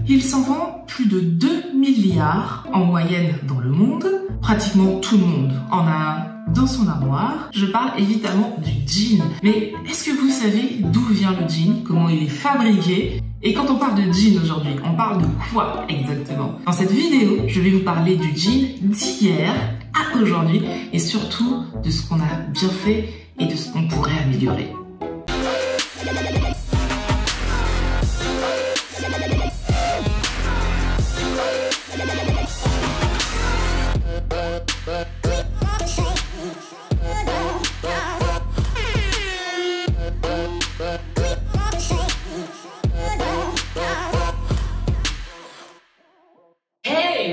Il s'en vend plus de 2 milliards en moyenne dans le monde. Pratiquement tout le monde en a un dans son armoire. Je parle évidemment du jean. Mais est-ce que vous savez d'où vient le jean? Comment il est fabriqué? Et quand on parle de jean aujourd'hui, on parle de quoi exactement? Dans cette vidéo, je vais vous parler du jean d'hier à aujourd'hui et surtout de ce qu'on a bien fait et de ce qu'on pourrait améliorer.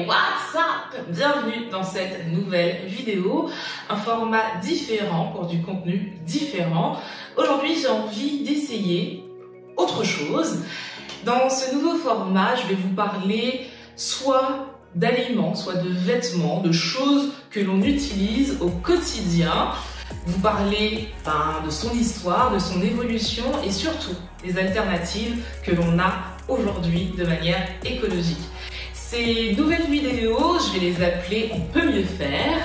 What's up? Bienvenue dans cette nouvelle vidéo, un format différent pour du contenu différent. Aujourd'hui, j'ai envie d'essayer autre chose. Dans ce nouveau format, je vais vous parler soit d'aliments, soit de vêtements, de choses que l'on utilise au quotidien. Vous parler de son histoire, de son évolution et surtout des alternatives que l'on a aujourd'hui de manière écologique. Ces nouvelles vidéos, je vais les appeler « On peut mieux faire »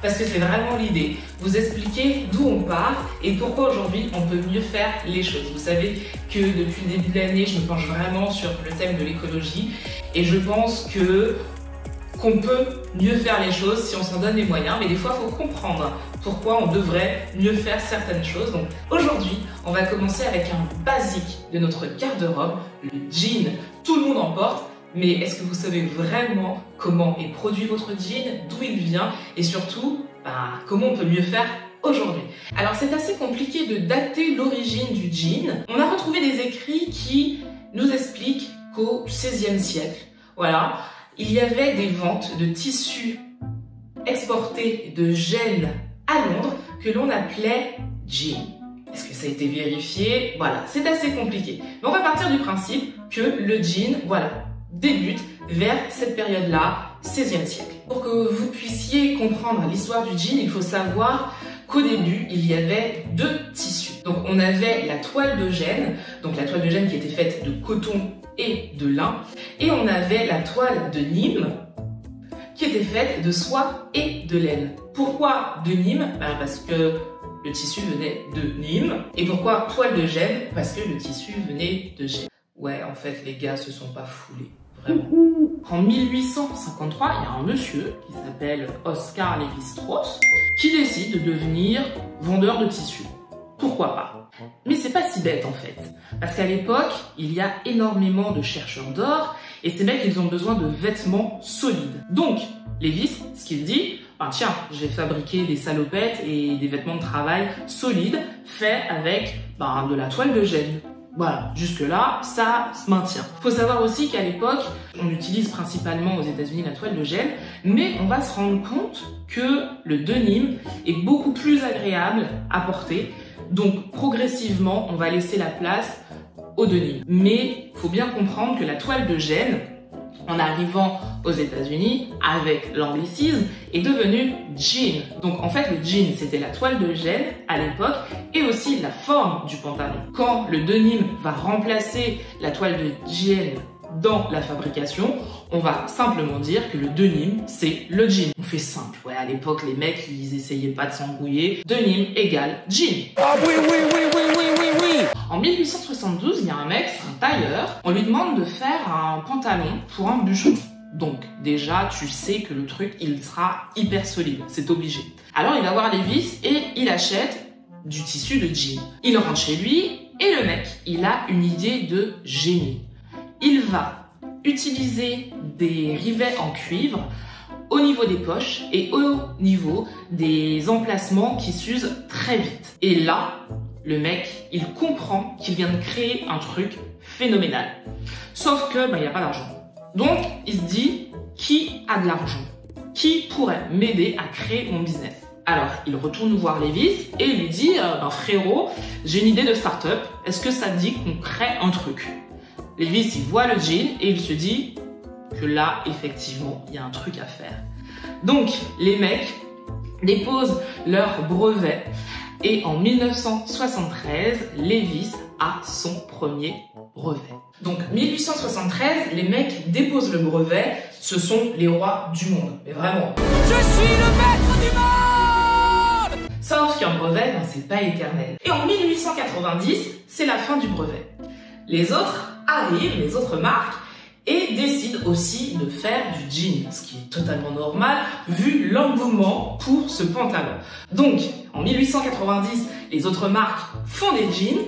parce que c'est vraiment l'idée. Vous expliquer d'où on part et pourquoi aujourd'hui on peut mieux faire les choses. Vous savez que depuis le début de l'année, je me penche vraiment sur le thème de l'écologie et je pense qu'on peut mieux faire les choses si on s'en donne les moyens, mais des fois il faut comprendre pourquoi on devrait mieux faire certaines choses. Donc aujourd'hui, on va commencer avec un basique de notre garde-robe, le jean. Tout le monde en porte. Mais est-ce que vous savez vraiment comment est produit votre jean, d'où il vient et surtout comment on peut mieux faire aujourd'hui? Alors c'est assez compliqué de dater l'origine du jean. On a retrouvé des écrits qui nous expliquent qu'au XVIe siècle, voilà, il y avait des ventes de tissus exportés de Gênes à Londres que l'on appelait jean. Est-ce que ça a été vérifié? Voilà, c'est assez compliqué. Mais on va partir du principe que le jean, voilà, débute vers cette période-là, XVIe siècle. Pour que vous puissiez comprendre l'histoire du jean, il faut savoir qu'au début, il y avait deux tissus. Donc on avait la toile de Gênes, donc la toile de Gênes qui était faite de coton et de lin, et on avait la toile de Nîmes qui était faite de soie et de laine. Pourquoi de Nîmes? Parce que le tissu venait de Nîmes. Et pourquoi toile de Gênes? Parce que le tissu venait de Gênes. Ouais, en fait, les gars se sont pas foulés. Vraiment. En 1853, il y a un monsieur qui s'appelle Oscar Lévi-Strauss qui décide de devenir vendeur de tissus. Pourquoi pas? Mais c'est pas si bête en fait. Parce qu'à l'époque, il y a énormément de chercheurs d'or et ces mecs, ils ont besoin de vêtements solides. Donc, Lévi, ce qu'il dit, tiens, je vais fabriquer des salopettes et des vêtements de travail solides faits avec de la toile de Gênes. Voilà, jusque-là, ça se maintient. Il faut savoir aussi qu'à l'époque, on utilise principalement aux États-Unis la toile de Gênes, mais on va se rendre compte que le denim est beaucoup plus agréable à porter. Donc, progressivement, on va laisser la place au denim. Mais il faut bien comprendre que la toile de Gênes, en arrivant aux États-Unis avec l'anglicisme, est devenu jean. Donc en fait le jean c'était la toile de Gênes à l'époque et aussi la forme du pantalon. Quand le denim va remplacer la toile de Gênes dans la fabrication, on va simplement dire que le denim c'est le jean. On fait simple, ouais, à l'époque les mecs ils essayaient pas de s'embrouiller. Denim égale jean. Ah oui, oui, oui, oui, oui, oui, oui. En 1872, il y a un mec, c'est un tailleur, on lui demande de faire un pantalon pour un bûcheron. Donc déjà, tu sais que le truc, il sera hyper solide, c'est obligé. Alors il va voir Lévi et il achète du tissu de jean. Il rentre chez lui et le mec, il a une idée de génie. Il va utiliser des rivets en cuivre au niveau des poches et au niveau des emplacements qui s'usent très vite. Et là, le mec, il comprend qu'il vient de créer un truc phénoménal. Sauf que, il n'y a pas d'argent. Donc, il se dit, qui a de l'argent? Qui pourrait m'aider à créer mon business? Alors, il retourne voir Lévi et il lui dit, frérot, j'ai une idée de start-up. Est-ce que ça te dit qu'on crée un truc? Lévi, il voit le jean et il se dit que là, effectivement, il y a un truc à faire. Donc, les mecs déposent leur brevet et en 1973, Lévi a son premier brevet. Donc 1873, les mecs déposent le brevet, ce sont les rois du monde. Mais vraiment. Je suis le maître du monde! Sauf qu'un brevet, ben, c'est pas éternel. Et en 1890, c'est la fin du brevet. Les autres arrivent, les autres marques, et décident aussi de faire du jean, ce qui est totalement normal vu l'engouement pour ce pantalon. Donc, en 1890, les autres marques font des jeans,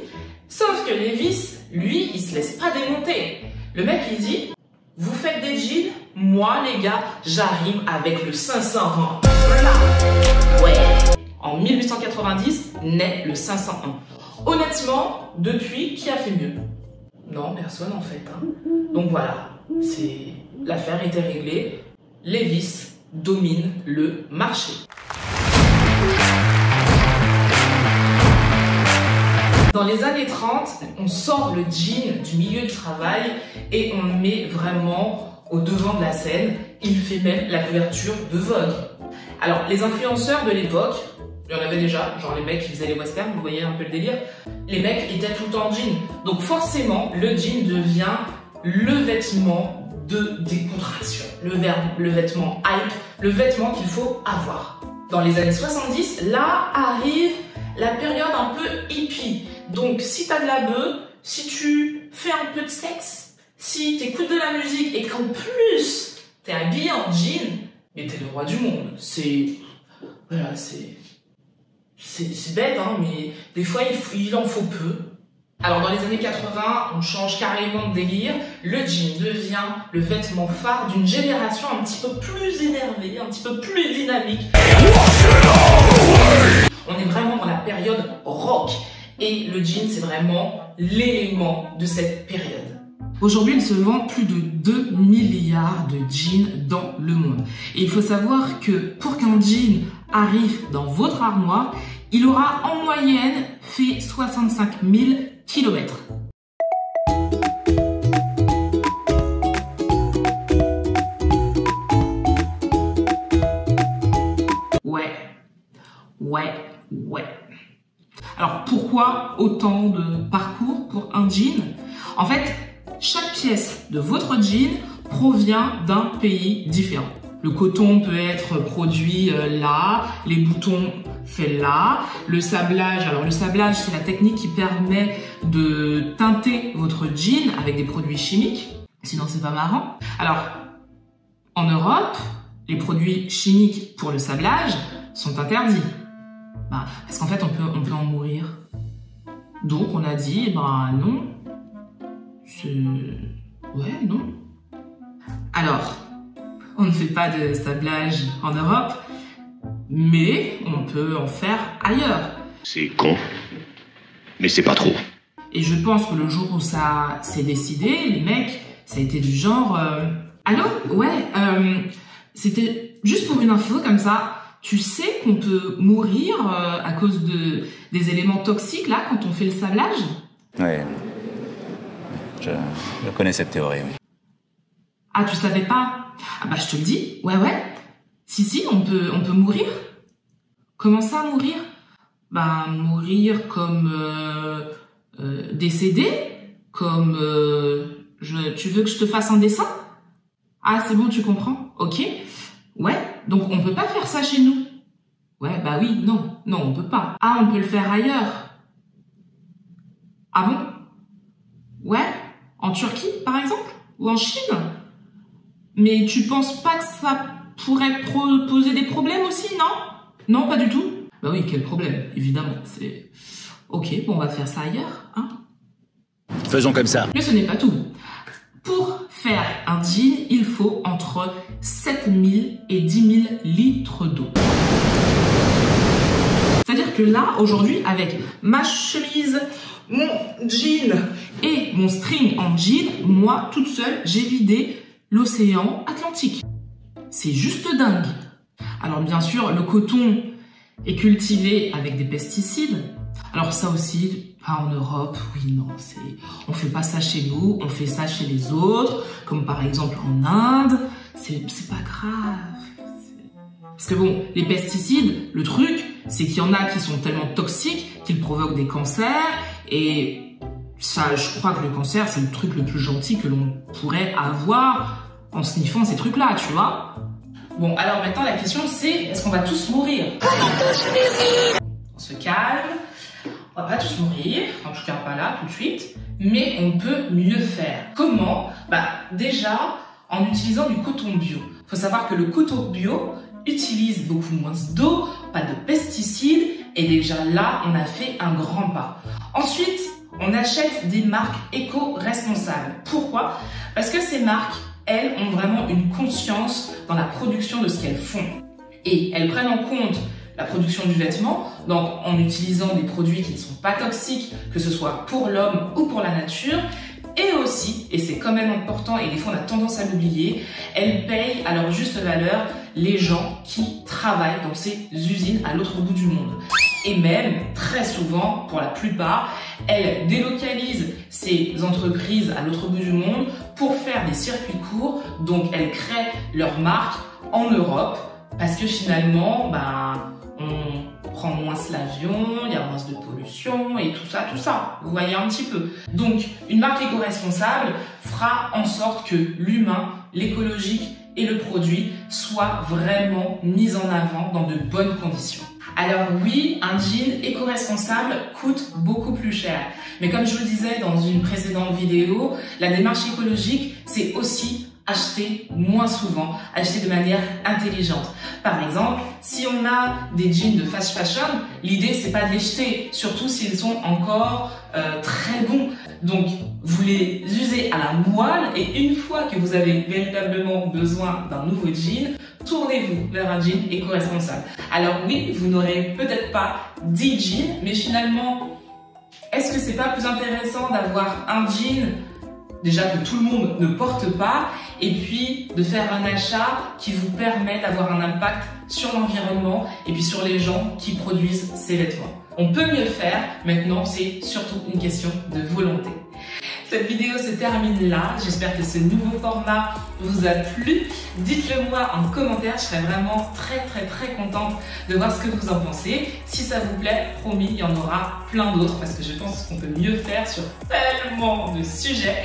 sauf que Levi's, lui, il se laisse pas démonter. Le mec, il dit, vous faites des jeans, moi, les gars, j'arrive avec le 501. Voilà. Ouais. En 1890, naît le 501. Honnêtement, depuis, qui a fait mieux? Non, personne en fait. Hein. Donc voilà, l'affaire était réglée. Levi's domine le marché. Dans les années 30, on sort le jean du milieu du travail et on le met vraiment au devant de la scène. Il fait même la couverture de Vogue. Alors, les influenceurs de l'époque, il y en avait déjà, genre les mecs qui faisaient les westerns, vous voyez un peu le délire. Les mecs étaient tout le temps en jean. Donc forcément, le jean devient le vêtement de décontraction. Le vêtement hype, le vêtement qu'il faut avoir. Dans les années 70, là arrive la période un peu hippie. Donc si t'as de la beuh, si tu fais un peu de sexe, si t'écoutes de la musique et qu'en plus t'es habillé en jean, mais t'es le roi du monde. Voilà, c'est bête, hein, mais des fois, il en faut peu. Alors, dans les années 80, on change carrément de délire. Le jean devient le vêtement phare d'une génération un petit peu plus énervée, un petit peu plus dynamique. On est vraiment dans la période rock. Et le jean, c'est vraiment l'élément de cette période. Aujourd'hui, il se vend plus de 2 milliards de jeans dans le monde. Et il faut savoir que pour qu'un jean arrive dans votre armoire, il aura en moyenne fait 65 000 kilomètres. Ouais. Alors pourquoi autant de parcours pour un jean? En fait, chaque pièce de votre jean provient d'un pays différent. Le coton peut être produit là, les boutons faits là, le sablage. Alors le sablage, c'est la technique qui permet de teinter votre jean avec des produits chimiques. Sinon, c'est pas marrant. Alors, en Europe, les produits chimiques pour le sablage sont interdits. Parce qu'en fait, on peut en mourir. Donc, on a dit, non. Ouais, non. Alors, on ne fait pas de sablage en Europe, mais on peut en faire ailleurs. C'est con, mais c'est pas trop. Et je pense que le jour où ça s'est décidé, les mecs, ça a été du genre... Allô? Ouais, c'était juste pour une info comme ça. Tu sais qu'on peut mourir à cause des éléments toxiques, là, quand on fait le sablage? Ouais. Je connais cette théorie, oui. Ah, tu savais pas? Ah bah, je te le dis. Ouais. Si, on peut mourir. Comment ça, mourir? Bah, mourir comme décédé, comme tu veux que je te fasse un dessin? Ah, c'est bon, tu comprends? Ok. Ouais, donc on peut pas faire ça chez nous. Ouais, bah oui, non, on peut pas. Ah, on peut le faire ailleurs. Ah bon? Ouais, en Turquie, par exemple? Ou en Chine? Mais tu penses pas que ça pourrait poser des problèmes aussi, non? Non, pas du tout? Bah oui, quel problème, évidemment, c'est... Ok, bon, on va faire ça ailleurs, hein? Faisons comme ça. Mais ce n'est pas tout. Pour faire un jean, il faut entre 7000 et 10 000 litres d'eau. C'est-à-dire que là, aujourd'hui, avec ma chemise, mon jean et mon string en jean, moi, toute seule, j'ai vidé l'océan Atlantique. C'est juste dingue. Alors bien sûr, le coton est cultivé avec des pesticides. Alors ça aussi, pas en Europe, oui, non, on fait pas ça chez nous, on fait ça chez les autres, comme par exemple en Inde, c'est pas grave. Parce que bon, les pesticides, le truc, c'est qu'il y en a qui sont tellement toxiques qu'ils provoquent des cancers, et Ça, je crois que le cancer, c'est le truc le plus gentil que l'on pourrait avoir en sniffant ces trucs-là, tu vois. Bon, alors maintenant, la question, c'est est-ce qu'on va tous mourir? On se calme. On va pas tous mourir, en tout cas pas là, tout de suite. Mais on peut mieux faire. Comment? Déjà, en utilisant du coton bio. Il faut savoir que le coton bio utilise beaucoup moins d'eau, pas de pesticides, et déjà là, on a fait un grand pas. Ensuite, on achète des marques éco-responsables. Pourquoi? Parce que ces marques, elles, ont vraiment une conscience dans la production de ce qu'elles font. Et elles prennent en compte la production du vêtement, donc en utilisant des produits qui ne sont pas toxiques, que ce soit pour l'homme ou pour la nature. Et aussi, et c'est quand même important, et des fois on a tendance à l'oublier, elles payent à leur juste valeur les gens qui travaillent dans ces usines à l'autre bout du monde. Et même, très souvent, pour la plupart, elles délocalisent ces entreprises à l'autre bout du monde pour faire des circuits courts, donc elles créent leur marque en Europe, parce que finalement, on prend moins l'avion, il y a moins de pollution et tout ça. Vous voyez un petit peu. Donc, une marque éco-responsable fera en sorte que l'humain, l'écologique et le produit soient vraiment mis en avant dans de bonnes conditions. Alors oui, un jean éco-responsable coûte beaucoup plus cher. Mais comme je vous le disais dans une précédente vidéo, la démarche écologique, c'est aussi acheter moins souvent, acheter de manière intelligente. Par exemple, si on a des jeans de fast fashion, l'idée c'est pas de les jeter, surtout s'ils sont encore très bons. Donc vous les usez à la moelle et une fois que vous avez véritablement besoin d'un nouveau jean, tournez-vous vers un jean éco-responsable. Alors oui, vous n'aurez peut-être pas 10 jeans, mais finalement, est-ce que c'est pas plus intéressant d'avoir un jean déjà que tout le monde ne porte pas, et puis de faire un achat qui vous permet d'avoir un impact sur l'environnement et puis sur les gens qui produisent ces vêtements. On peut mieux faire, maintenant c'est surtout une question de volonté. Cette vidéo se termine là, j'espère que ce nouveau format vous a plu. Dites-le moi en commentaire, je serais vraiment très contente de voir ce que vous en pensez. Si ça vous plaît, promis, il y en aura plein d'autres parce que je pense qu'on peut mieux faire sur tellement de sujets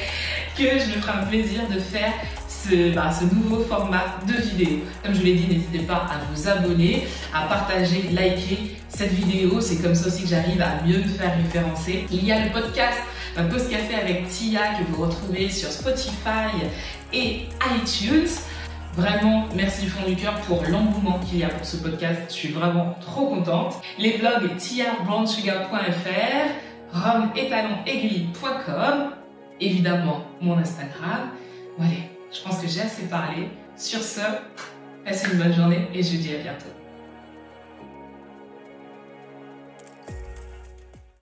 que je me ferai un plaisir de faire ce nouveau format de vidéo. Comme je vous l'ai dit, n'hésitez pas à vous abonner, à partager, liker cette vidéo. C'est comme ça aussi que j'arrive à mieux me faire référencer. Il y a le podcast Un Pause Café avec Tia que vous retrouvez sur Spotify et iTunes. Vraiment, merci du fond du cœur pour l'engouement qu'il y a pour ce podcast. Je suis vraiment trop contente. Les blogs tiabrownsugar.fr, rometalon-aiguille.com, évidemment mon Instagram. Allez, je pense que j'ai assez parlé. Sur ce, passez une bonne journée et je vous dis à bientôt.